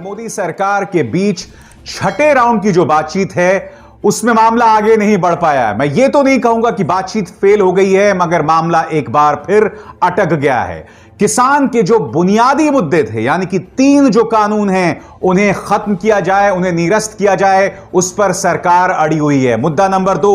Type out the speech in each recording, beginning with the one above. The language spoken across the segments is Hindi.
मोदी सरकार के बीच छठे राउंड की जो बातचीत है उसमें मामला आगे नहीं बढ़ पाया है। मैं ये तो नहीं कहूंगा कि बातचीत फेल हो गई है, मगर मामला एक बार फिर अटक गया है। किसान के जो बुनियादी मुद्दे थे, यानी कि 3 जो कानून हैं उन्हें खत्म किया जाए, उन्हें निरस्त किया जाए, उस पर सरकार अड़ी हुई है। मुद्दा नंबर 2,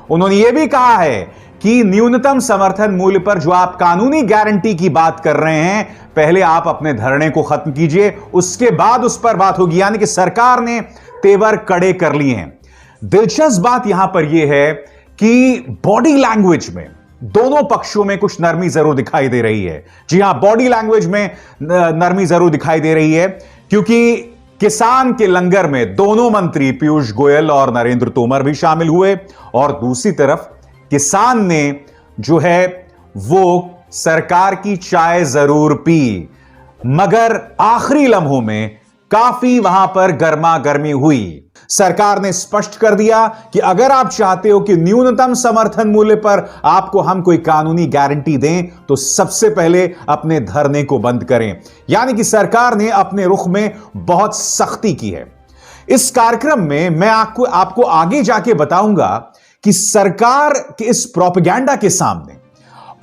उन्होंने यह भी कहा है कि न्यूनतम समर्थन मूल्य पर जो आप कानूनी गारंटी की बात कर रहे हैं, पहले आप अपने धरने को खत्म कीजिए, उसके बाद उस पर बात होगी। यानी कि सरकार ने तेवर कड़े कर लिए हैं। दिलचस्प बात यहां पर यह है कि बॉडी लैंग्वेज में दोनों पक्षों में कुछ नरमी जरूर दिखाई दे रही है। जी हां, बॉडी लैंग्वेज में नरमी जरूर दिखाई दे रही है, क्योंकि किसान के लंगर में दोनों मंत्री पीयूष गोयल और नरेंद्र तोमर भी शामिल हुए, और दूसरी तरफ किसान ने जो है वो सरकार की चाय जरूर पी, मगर आखिरी लम्हों में काफी वहां पर गर्मा गर्मी हुई। सरकार ने स्पष्ट कर दिया कि अगर आप चाहते हो कि न्यूनतम समर्थन मूल्य पर आपको हम कोई कानूनी गारंटी दें, तो सबसे पहले अपने धरने को बंद करें। यानी कि सरकार ने अपने रुख में बहुत सख्ती की है। इस कार्यक्रम में मैं आपको आगे जाके बताऊंगा कि सरकार के इस प्रोपेगेंडा के सामने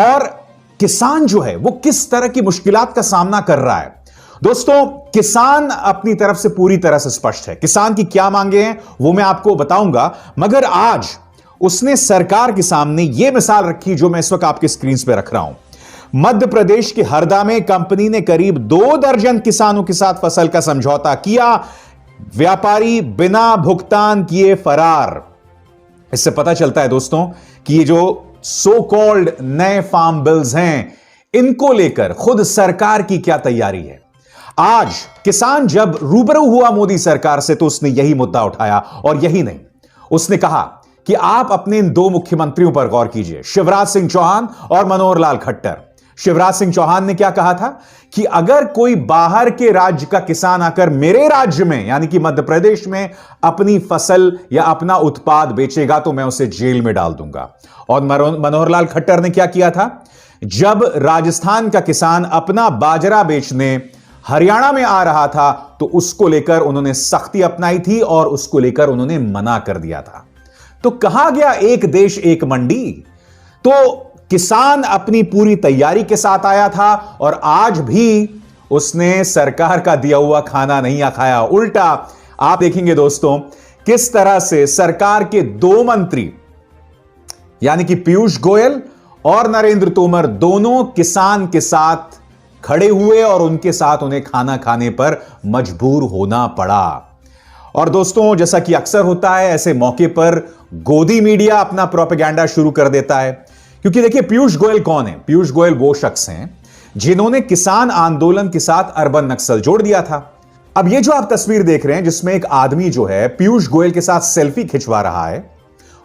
और किसान जो है वो किस तरह की मुश्किलात का सामना कर रहा है। दोस्तों, किसान अपनी तरफ से पूरी तरह से स्पष्ट है। किसान की क्या मांगे हैं वो मैं आपको बताऊंगा, मगर आज उसने सरकार के सामने यह मिसाल रखी जो मैं इस वक्त आपके स्क्रीन पे रख रहा हूं। मध्य प्रदेश के हरदा में कंपनी ने करीब 2 दर्जन किसानों के साथ फसल का समझौता किया, व्यापारी बिना भुगतान किए फरार। इससे पता चलता है दोस्तों कि ये जो सो कॉल्ड नए फार्म बिल्स हैं, इनको लेकर खुद सरकार की क्या तैयारी है। आज किसान जब रूबरू हुआ मोदी सरकार से तो उसने यही मुद्दा उठाया, और यही नहीं, उसने कहा कि आप अपने इन 2 मुख्यमंत्रियों पर गौर कीजिए, शिवराज सिंह चौहान और मनोहर लाल खट्टर। शिवराज सिंह चौहान ने क्या कहा था कि अगर कोई बाहर के राज्य का किसान आकर मेरे राज्य में यानी कि मध्य प्रदेश में अपनी फसल या अपना उत्पाद बेचेगा तो मैं उसे जेल में डाल दूंगा। और मनोहर लाल खट्टर ने क्या किया था, जब राजस्थान का किसान अपना बाजरा बेचने हरियाणा में आ रहा था तो उसको लेकर उन्होंने सख्ती अपनाई थी और उसको लेकर उन्होंने मना कर दिया था। तो कहा गया एक देश एक मंडी। तो किसान अपनी पूरी तैयारी के साथ आया था और आज भी उसने सरकार का दिया हुआ खाना नहीं खाया। उल्टा आप देखेंगे दोस्तों किस तरह से सरकार के 2 मंत्री यानी कि पीयूष गोयल और नरेंद्र तोमर दोनों किसान के साथ खड़े हुए और उनके साथ उन्हें खाना खाने पर मजबूर होना पड़ा। और दोस्तों, जैसा कि अक्सर होता है, ऐसे मौके पर गोदी मीडिया अपना प्रोपेगेंडा शुरू कर देता है। क्योंकि देखिए, पीयूष गोयल कौन है? पीयूष गोयल वो शख्स हैं जिन्होंने किसान आंदोलन के साथ अर्बन नक्सल जोड़ दिया था। अब ये जो आप तस्वीर देख रहे हैं जिसमें एक आदमी जो है पीयूष गोयल के साथ सेल्फी खिंचवा रहा है,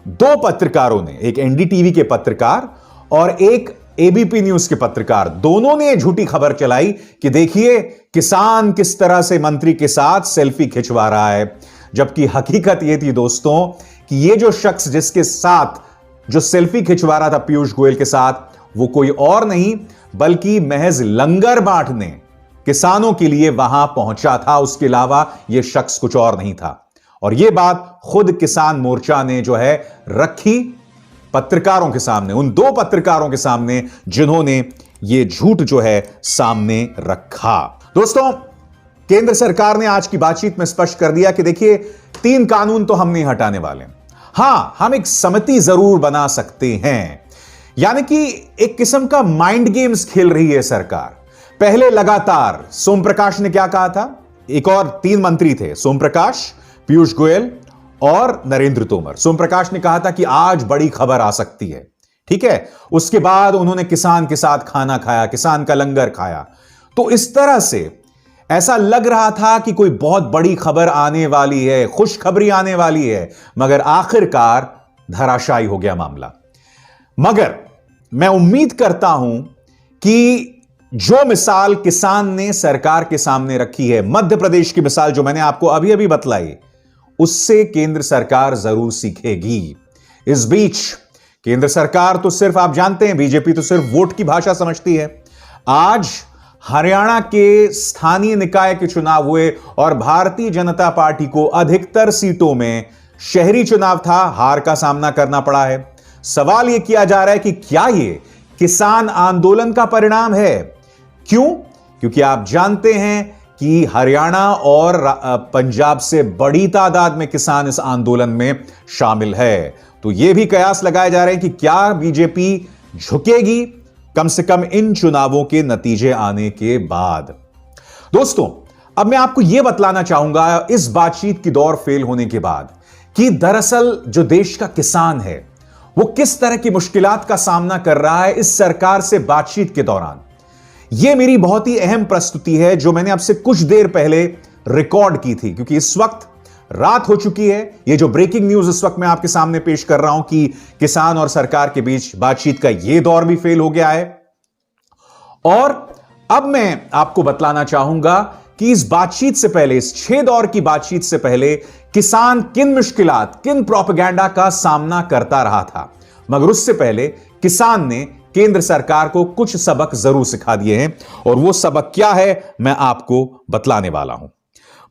2 पत्रकारों ने, एक एनडीटीवी के पत्रकार और एक एबीपी न्यूज के पत्रकार, दोनों ने झूठी खबर चलाई कि देखिए किसान किस तरह से मंत्री के साथ सेल्फी खिंचवा रहा है। जबकि हकीकत यह थी दोस्तों कि यह जो शख्स जिसके साथ जो सेल्फी खिंचवा रहा था पीयूष गोयल के साथ, वो कोई और नहीं बल्कि महज लंगर बांटने किसानों के लिए वहां पहुंचा था। उसके अलावा यह शख्स कुछ और नहीं था। और यह बात खुद किसान मोर्चा ने जो है रखी पत्रकारों के सामने, उन 2 पत्रकारों के सामने जिन्होंने यह झूठ जो है सामने रखा। दोस्तों, केंद्र सरकार ने आज की बातचीत में स्पष्ट कर दिया कि देखिए 3 कानून तो हम नहीं हटाने वाले। हां, हम एक समिति जरूर बना सकते हैं। यानी कि एक किस्म का माइंड गेम्स खेल रही है सरकार। पहले लगातार सोम प्रकाश ने क्या कहा था, एक और 3 मंत्री थे, सोम प्रकाश, पीयूष गोयल और नरेंद्र तोमर। सोम प्रकाश ने कहा था कि आज बड़ी खबर आ सकती है, ठीक है। उसके बाद उन्होंने किसान के साथ खाना खाया, किसान का लंगर खाया। तो इस तरह से ऐसा लग रहा था कि कोई बहुत बड़ी खबर आने वाली है, खुशखबरी आने वाली है, मगर आखिरकार धराशायी हो गया मामला। मगर मैं उम्मीद करता हूं कि जो मिसाल किसान ने सरकार के सामने रखी है, मध्य प्रदेश की मिसाल जो मैंने आपको अभी अभी बतलाई, उससे केंद्र सरकार जरूर सीखेगी। इस बीच केंद्र सरकार तो सिर्फ, आप जानते हैं, बीजेपी तो सिर्फ वोट की भाषा समझती है। आज हरियाणा के स्थानीय निकाय के चुनाव हुए और भारतीय जनता पार्टी को अधिकतर सीटों में शहरी चुनाव था, हार का सामना करना पड़ा है। सवाल यह किया जा रहा है कि क्या यह किसान आंदोलन का परिणाम है? क्यों? क्योंकि आप जानते हैं कि हरियाणा और पंजाब से बड़ी तादाद में किसान इस आंदोलन में शामिल है। तो यह भी कयास लगाए जा रहे हैं कि क्या बीजेपी झुकेगी कम से कम इन चुनावों के नतीजे आने के बाद। दोस्तों, अब मैं आपको यह बतलाना चाहूंगा इस बातचीत की दौर फेल होने के बाद कि दरअसल जो देश का किसान है वो किस तरह की मुश्किलात का सामना कर रहा है इस सरकार से बातचीत के दौरान। यह मेरी बहुत ही अहम प्रस्तुति है जो मैंने आपसे कुछ देर पहले रिकॉर्ड की थी, क्योंकि इस वक्त रात हो चुकी है। यह जो ब्रेकिंग न्यूज इस वक्त मैं आपके सामने पेश कर रहा हूं कि किसान और सरकार के बीच बातचीत का यह दौर भी फेल हो गया है। और अब मैं आपको बतलाना चाहूंगा कि इस बातचीत से पहले, इस 6 दौर की बातचीत से पहले किसान किन मुश्किलात, किन प्रोपेगेंडा का सामना करता रहा था। मगर उससे पहले किसान ने केंद्र सरकार को कुछ सबक जरूर सिखा दिए हैं, और वो सबक क्या है मैं आपको बतलाने वाला हूं।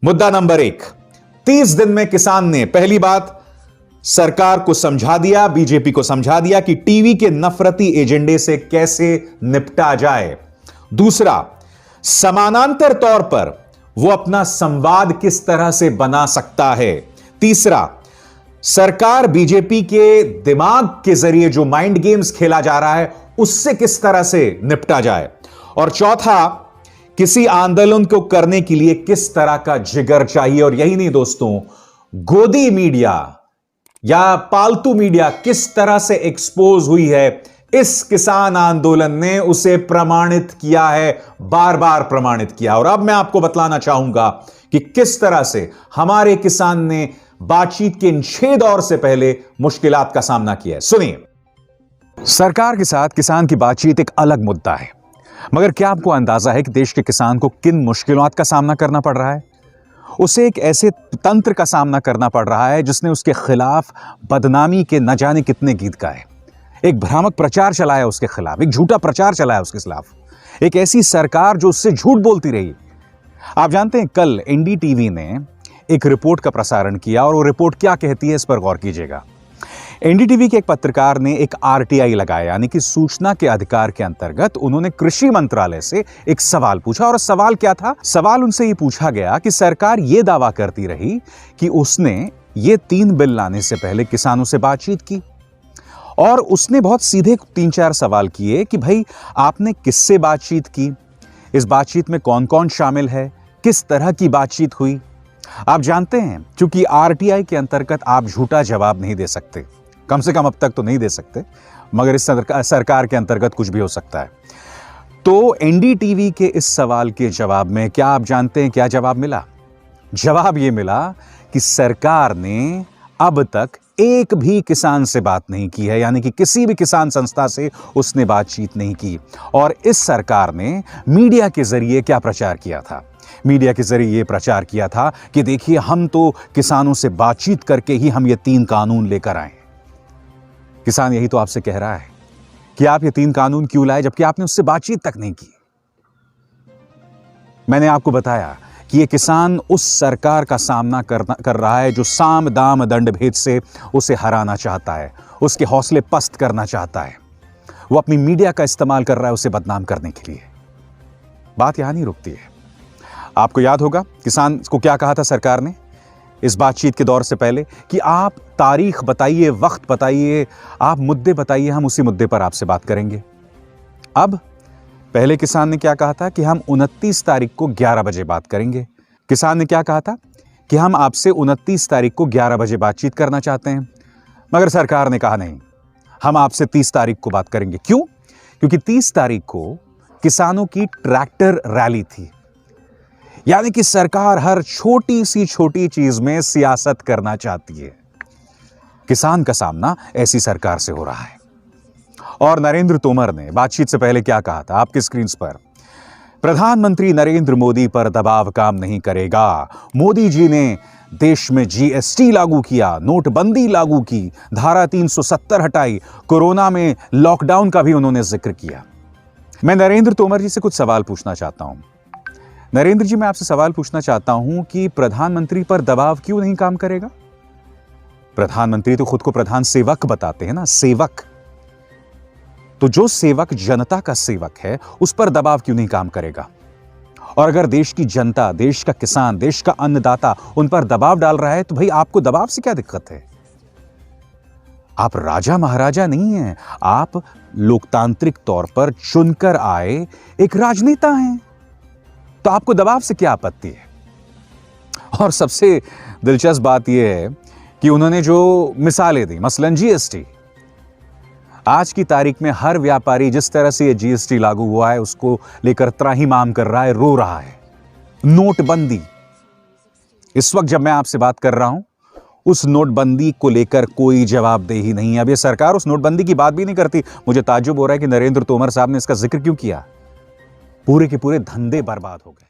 मुद्दा नंबर 1, 30 दिन में किसान ने पहली बात सरकार को समझा दिया, बीजेपी को समझा दिया कि टीवी के नफरती एजेंडे से कैसे निपटा जाए। दूसरा, समानांतर तौर पर वो अपना संवाद किस तरह से बना सकता है। तीसरा, सरकार बीजेपी के दिमाग के जरिए जो माइंड गेम्स खेला जा रहा है उससे किस तरह से निपटा जाए। और चौथा, किसी आंदोलन को करने के लिए किस तरह का जिगर चाहिए। और यही नहीं दोस्तों, गोदी मीडिया या पालतू मीडिया किस तरह से एक्सपोज हुई है इस किसान आंदोलन ने उसे प्रमाणित किया है, बार बार प्रमाणित किया। और अब मैं आपको बतलाना चाहूंगा कि किस तरह से हमारे किसान ने बातचीत के इन 6 दौर से पहले मुश्किलात का सामना किया है। सुनिए, सरकार के साथ किसान की बातचीत एक अलग मुद्दा है, मगर क्या आपको अंदाजा है कि देश के किसान को किन मुश्किलात का सामना करना पड़ रहा है? उसे एक ऐसे तंत्र का सामना करना पड़ रहा है जिसने उसके खिलाफ बदनामी के न जाने कितने गीत गाए, एक भ्रामक प्रचार चलाया उसके खिलाफ, एक झूठा प्रचार चलाया उसके खिलाफ, एक ऐसी सरकार जो उससे झूठ बोलती रही। आप जानते हैं, कल एनडीटीवी ने एक रिपोर्ट का प्रसारण किया, और वो रिपोर्ट क्या कहती है इस पर गौर कीजिएगा। एनडीटीवी के एक पत्रकार ने एक आरटीआई लगाया, यानी कि सूचना के अधिकार के अंतर्गत उन्होंने कृषि मंत्रालय से एक सवाल पूछा। और सवाल क्या था? सवाल उनसे ये पूछा गया कि सरकार ये दावा करती रही कि उसने ये 3 बिल लाने से पहले किसानों से बातचीत की, और उसने बहुत सीधे 3-4 सवाल किए कि भाई आपने किससे बातचीत की, इस बातचीत में कौन कौन शामिल है, किस तरह की बातचीत हुई। आप जानते हैं, क्योंकि आरटीआई के अंतर्गत आप झूठा जवाब नहीं दे सकते, कम से कम अब तक तो नहीं दे सकते, मगर इस सरकार के अंतर्गत कुछ भी हो सकता है। तो एनडीटीवी के इस सवाल के जवाब में क्या आप जानते हैं क्या जवाब मिला? जवाब यह मिला कि सरकार ने अब तक एक भी किसान से बात नहीं की है, यानी कि किसी भी किसान संस्था से उसने बातचीत नहीं की। और इस सरकार ने मीडिया के जरिए क्या प्रचार किया था? मीडिया के जरिए यह प्रचार किया था कि देखिए, हम तो किसानों से बातचीत करके ही हम ये 3 कानून लेकर आए। किसान यही तो आपसे कह रहा है कि आप ये 3 कानून क्यों लाए, जबकि आपने उससे बातचीत तक नहीं की। मैंने आपको बताया कि ये किसान उस सरकार का सामना कर रहा है जो साम दाम दंड भेद से उसे हराना चाहता है, उसके हौसले पस्त करना चाहता है। वो अपनी मीडिया का इस्तेमाल कर रहा है उसे बदनाम करने के लिए। बात यहां नहीं रुकती है। आपको याद होगा किसान को क्या कहा था सरकार ने इस बातचीत के दौर से पहले कि आप तारीख बताइए, वक्त बताइए, आप मुद्दे बताइए, हम उसी मुद्दे पर आपसे बात करेंगे। अब पहले किसान ने क्या कहा था कि हम 29 तारीख को 11 बजे बात करेंगे। किसान ने क्या कहा था कि हम आपसे 29 तारीख को 11 बजे बातचीत करना चाहते हैं, मगर सरकार ने कहा नहीं, हम आपसे 30 तारीख को बात करेंगे। क्यों? क्योंकि 30 तारीख को किसानों की ट्रैक्टर रैली थी। यानी कि सरकार हर छोटी सी छोटी चीज में सियासत करना चाहती है। किसान का सामना ऐसी सरकार से हो रहा है। और नरेंद्र तोमर ने बातचीत से पहले क्या कहा था आपकी स्क्रीन पर? प्रधानमंत्री नरेंद्र मोदी पर दबाव काम नहीं करेगा। मोदी जी ने देश में जीएसटी लागू किया, नोटबंदी लागू की, धारा 370 हटाई, कोरोना में लॉकडाउन का भी उन्होंने जिक्र किया। मैं नरेंद्र तोमर जी से कुछ सवाल पूछना चाहता हूं। नरेंद्र जी, मैं आपसे सवाल पूछना चाहता हूं कि प्रधानमंत्री पर दबाव क्यों नहीं काम करेगा? प्रधानमंत्री तो खुद को प्रधान सेवक बताते हैं ना, सेवक। तो जो सेवक जनता का सेवक है, उस पर दबाव क्यों नहीं काम करेगा? और अगर देश की जनता, देश का किसान, देश का अन्नदाता उन पर दबाव डाल रहा है, तो भाई आपको दबाव से क्या दिक्कत है? आप राजा महाराजा नहीं हैं, आप लोकतांत्रिक तौर पर चुनकर आए एक राजनेता हैं, तो आपको दबाव से क्या आपत्ति है? और सबसे दिलचस्प बात यह है कि उन्होंने जो मिसालें दी, मसलन जीएसटी, आज की तारीख में हर व्यापारी जिस तरह से ये जीएसटी लागू हुआ है उसको लेकर त्राहिमाम कर रहा है, रो रहा है। नोटबंदी, इस वक्त जब मैं आपसे बात कर रहा हूं, उस नोटबंदी को लेकर कोई जवाबदेही नहीं है। अब ये सरकार उस नोटबंदी की बात भी नहीं करती। मुझे ताज्जुब हो रहा है कि नरेंद्र तोमर साहब ने इसका जिक्र क्यों किया। पूरे के पूरे धंधे बर्बाद हो गए।